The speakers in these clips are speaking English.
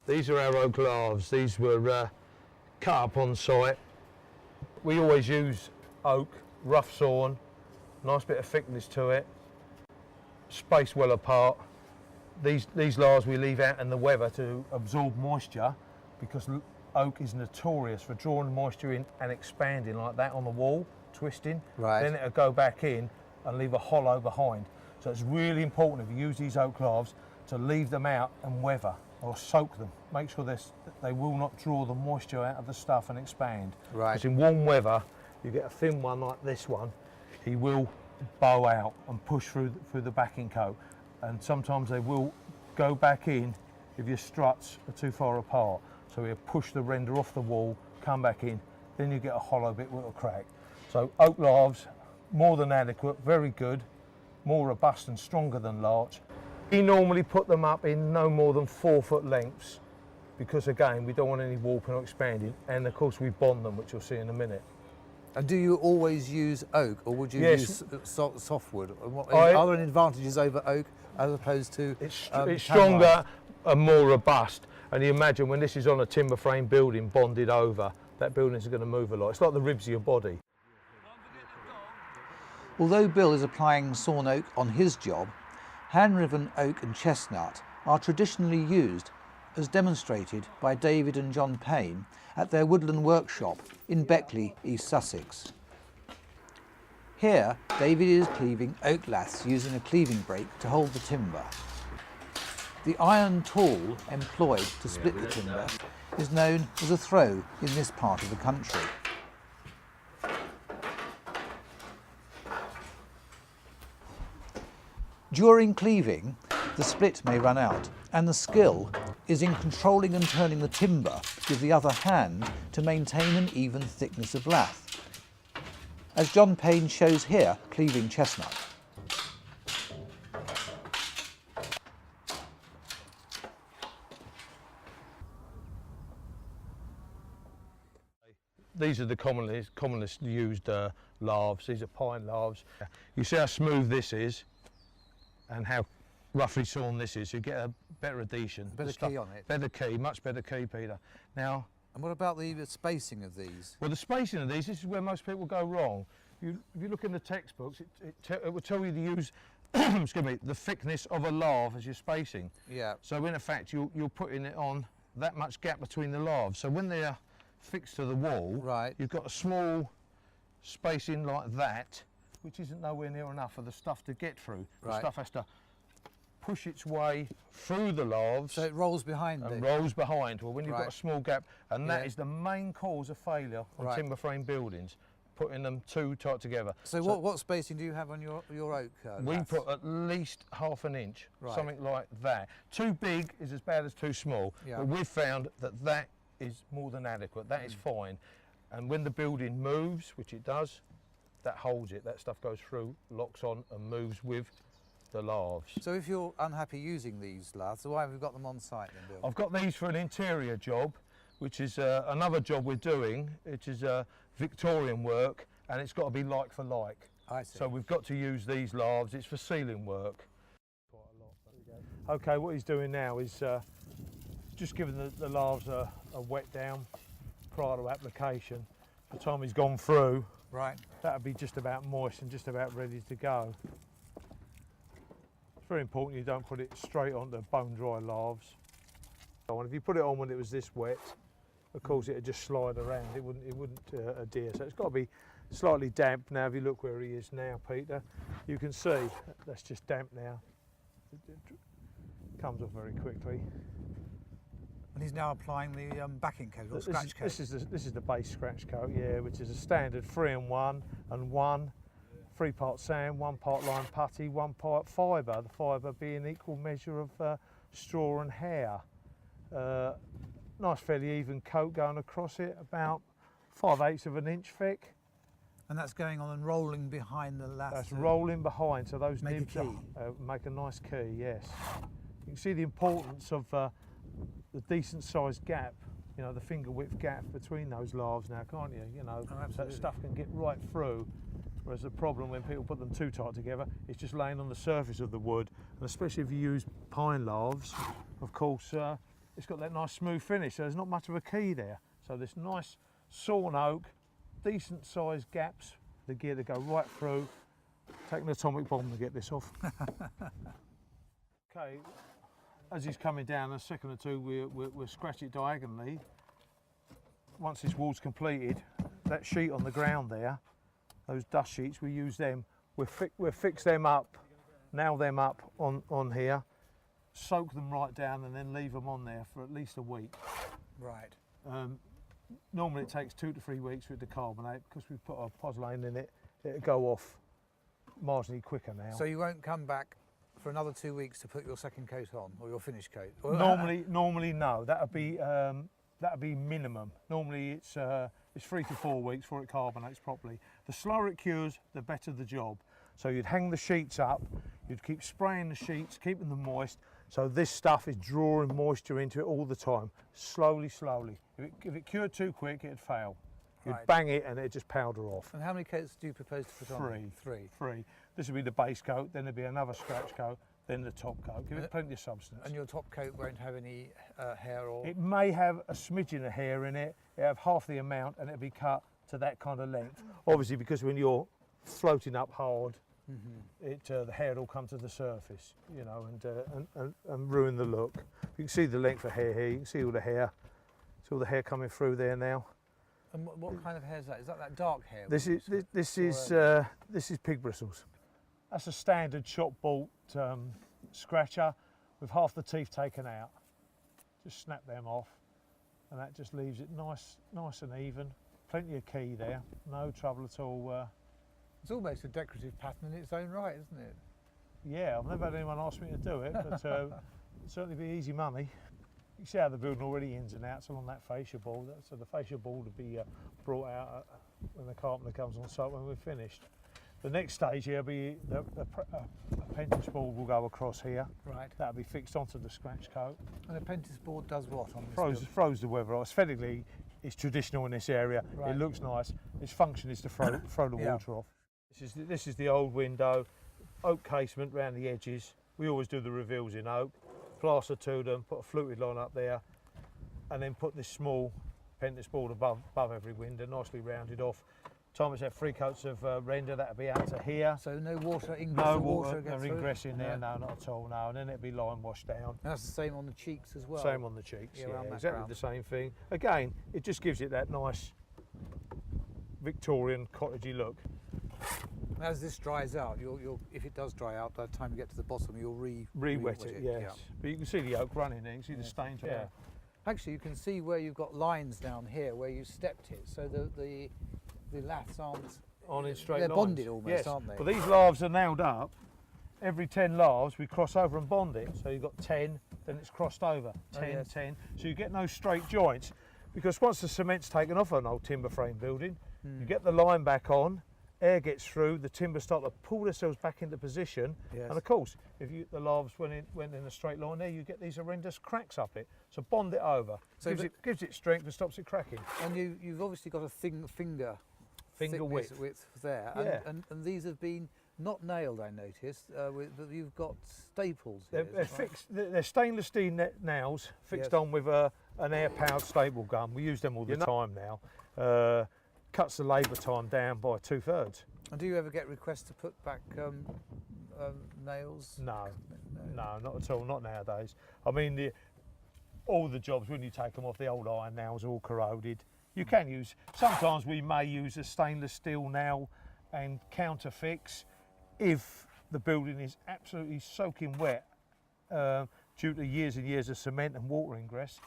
These are our oak laths. These were cut up on site. We always use oak, rough sawn, nice bit of thickness to it, spaced well apart. These laths we leave out in the weather to absorb moisture, because oak is notorious for drawing moisture in and expanding like that on the wall, twisting. Right. Then it'll go back in and leave a hollow behind. So it's really important if you use these oak laths to leave them out and weather or soak them. Make sure they will not draw the moisture out of the stuff and expand. Right. Because in warm weather, you get a thin one like this one, he will bow out and push through the backing coat. And sometimes they will go back in if your struts are too far apart. So he'll push the render off the wall, come back in, then you get a hollow bit with a crack. So oak laths, more than adequate, very good, more robust and stronger than larch. We normally put them up in no more than 4 foot lengths, because again, we don't want any warping or expanding. And of course we bond them, which you'll see in a minute. And do you always use oak, or would you use softwood? Are there any advantages over oak as opposed to It's stronger and more robust. And you imagine when this is on a timber frame building bonded over, that building is going to move a lot. It's like the ribs of your body. Although Bill is applying sawn oak on his job, hand-riven oak and chestnut are traditionally used, as demonstrated by David and John Payne at their woodland workshop in Beckley, East Sussex. Here, David is cleaving oak laths using a cleaving brake to hold the timber. The iron tool employed to split the timber is known as a throw in this part of the country. During cleaving, the split may run out, and the skill is in controlling and turning the timber with the other hand to maintain an even thickness of lath, as John Payne shows here cleaving chestnut. These are the commonest used laths. These are pine laths. You see how smooth this is and how roughly sawn this is. You get a better adhesion. Better key on it. Better key, much better key, Peter. Now, and what about the spacing of these? Well, the spacing of these, this is where most people go wrong. If you look in the textbooks, it will tell you to use excuse me, the thickness of a lath as your spacing. Yeah. So in effect, you're putting it on that much gap between the laths. So when they're fixed to the wall, right, you've got a small spacing like that, which isn't nowhere near enough for the stuff to get through. Right. The stuff has to push its way through the laths. So it rolls behind and rolls behind. Well, when you've got a small gap, and that is the main cause of failure on timber frame buildings, putting them too tight together. So what spacing do you have on your oak? We put at least ½ an inch, something like that. Too big is as bad as too small. Yeah. But we've found that is more than adequate. That is fine. And when the building moves, which it does, that holds it. That stuff goes through, locks on, and moves with the laths. So if you're unhappy using these laths, why have you got them on site then, Bill? I've got these for an interior job, which is another job we're doing. It is Victorian work, and it's got to be like for like. I see. So we've got to use these laths. It's for ceiling work. Quite a lot. Okay, what he's doing now is just giving the laths a wet down prior to application. By the time he's gone through, that'll be just about moist and just about ready to go. It's very important you don't put it straight onto bone dry laths. And if you put it on when it was this wet, of course it'd just slide around. It wouldn't adhere. So it's got to be slightly damp. Now if you look where he is now, Peter, you can see that's just damp now. It comes off very quickly. And he's now applying the backing coat or scratch coat. This is the base scratch coat, yeah, which is a standard 3-in-1 and 1. 3 part sand, 1 part lime putty, 1 part fibre. The fibre being equal measure of straw and hair. Nice fairly even coat going across it, about 5/8 of an inch thick. And that's going on and rolling behind the lath. That's rolling behind, so those make nibs a key. Make a nice key, yes. You can see the importance of the decent sized gap, you know, the finger width gap between those laths now, can't you? You know, that stuff can get right through. Whereas the problem when people put them too tight together, it's just laying on the surface of the wood, and especially if you use pine laths, of course, it's got that nice smooth finish, so there's not much of a key there. So this nice sawn oak, decent sized gaps, the gear to go right through. Take an atomic bomb to get this off. Okay, as he's coming down, a second or two, we'll scratch it diagonally. Once this wall's completed, that sheet on the ground there, those dust sheets, we use them. We'll fix them up, nail them up on here, soak them right down, and then leave them on there for at least a week. Right. Normally it takes 2 to 3 weeks for it to carbonate, because we put our pozzolan in it, it'll go off marginally quicker now. So you won't come back for another 2 weeks to put your second coat on, or your finish coat? Normally no. That'd be minimum. Normally it's 3 to 4 weeks before it carbonates properly. The slower it cures, the better the job. So you'd hang the sheets up, you'd keep spraying the sheets, keeping them moist. So this stuff is drawing moisture into it all the time, slowly, slowly. If it cured too quick, it'd fail. You'd bang it and it'd just powder off. And how many coats do you propose to put on? Three. This would be the base coat, then there'd be another scratch coat, then the top coat. Give it plenty of substance. And your top coat won't have any hair or? It may have a smidgen of hair in it. It'll have half the amount and it'll be cut to that kind of length. Obviously, because when you're floating up hard, the hair will come to the surface, you know, and ruin the look. You can see the length of hair here. You can see all the hair. See all the hair coming through there now. And what kind of hair is that? Is that dark hair? This is pig bristles. That's a standard shop bought scratcher with half the teeth taken out. Just snap them off, and that just leaves it nice and even. Plenty of key there, no trouble at all. It's almost a decorative pattern in its own right, isn't it? Yeah, I've never had anyone ask me to do it, but it'd certainly be easy money. You see how the building already ins and outs along that fascia board, so the fascia board will be brought out when the carpenter comes on site when we're finished. The next stage here will be the apprentice board will go across here. Right. That'll be fixed onto the scratch coat. And the apprentice board does what on this? Throws the weather off. Aesthetically, it's traditional in this area. Right. It looks nice. Its function is to throw the water off. This is the old window, oak casement round the edges. We always do the reveals in oak. Plaster to them, put a fluted line up there, and then put this small apprentice board above every window, nicely rounded off. Time it's had 3 coats of render, that'll be out to here. So no water ingress? No water ingress in there, no, not at all, no. And then it'll be line washed down. And that's the same on the cheeks as well? Same on the cheeks, yeah, exactly the same thing. Again, it just gives it that nice Victorian cottagey look. As this dries out, if it does dry out, by the time you get to the bottom, you'll re-wet it. Yes. Yeah. But you can see the oak running there, you can see the stains. Yeah. Actually, you can see where you've got lines down here where you stepped it, so the laths aren't on in straight they're lines. Bonded almost, aren't they? But these laths are nailed up. Every 10 laths we cross over and bond it. So you've got 10, then it's crossed over. 10, 10. So you get no straight joints, because once the cement's taken off an old timber frame building, you get the line back on, air gets through, the timbers start to pull themselves back into position, and of course, if the laths went in a straight line there, you get these horrendous cracks up it. So bond it over, so gives it strength and stops it cracking. And you've obviously got a finger width there, and these have been not nailed, I noticed, but you've got staples here. They're fixed. They're stainless steel nails fixed on with an air-powered staple gun. We use them all the time now. Cuts the labour time down by 2/3. And do you ever get requests to put back nails? No, not at all, not nowadays. I mean, all the jobs, when you take them off, the old iron nails are all corroded. You can use, sometimes we may use a stainless steel nail and counterfix if the building is absolutely soaking wet due to years and years of cement and water ingress.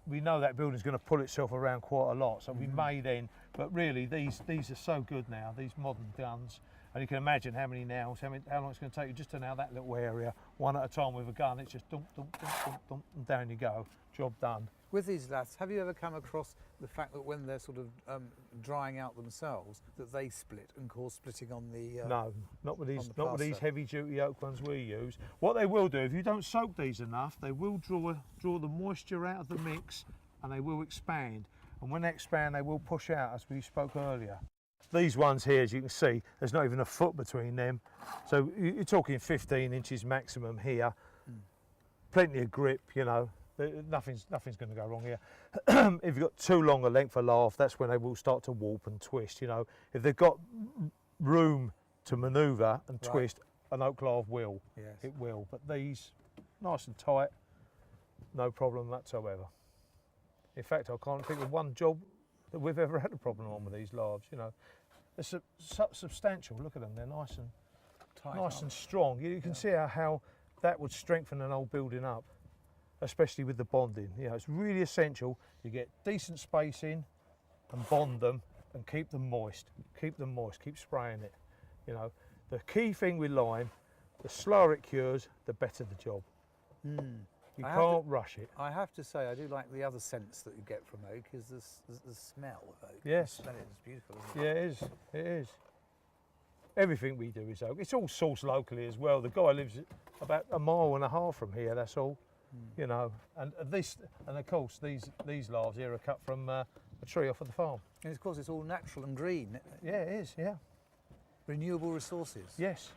We know that building's going to pull itself around quite a lot, so we may then, but really these are so good now, these modern guns, and you can imagine how many nails, how long it's going to take you just to nail that little area, one at a time with a gun. It's just dump, dump, dump, dump, dump, and down you go, job done. With these laths, have you ever come across the fact that when they're sort of drying out themselves, that they split and cause splitting on the No, not with these heavy-duty oak ones we use. What they will do, if you don't soak these enough, they will draw the moisture out of the mix, and they will expand. And when they expand, they will push out, as we spoke earlier. These ones here, as you can see, there's not even a foot between them. So you're talking 15 inches maximum here. Plenty of grip, you know. Nothing's going to go wrong here. If you've got too long a length of lath, that's when they will start to warp and twist. You know, if they've got room to manoeuvre and twist, an oak lath will. Yes. It will. But these, nice and tight, no problem whatsoever. In fact, I can't think of one job that we've ever had a problem on with these laths. You know, they're substantial. Look at them. They're nice and Tight and strong. You can see how that would strengthen an old building up, especially with the bonding. You know, it's really essential you get decent spacing and bond them and keep them moist. Keep them moist. Keep spraying it. You know, the key thing with lime, the slower it cures, the better the job. You can't rush it. I have to say, I do like the other scents that you get from oak, is the smell of oak. Yes. The smell is beautiful, isn't it? Yeah, it is. It is. Everything we do is oak. It's all sourced locally as well. The guy lives about 1.5 miles from here. That's all. You know, and of course these laths here are cut from a tree off of the farm. And of course, it's all natural and green. Yeah, it is. Yeah. Renewable resources. Yes.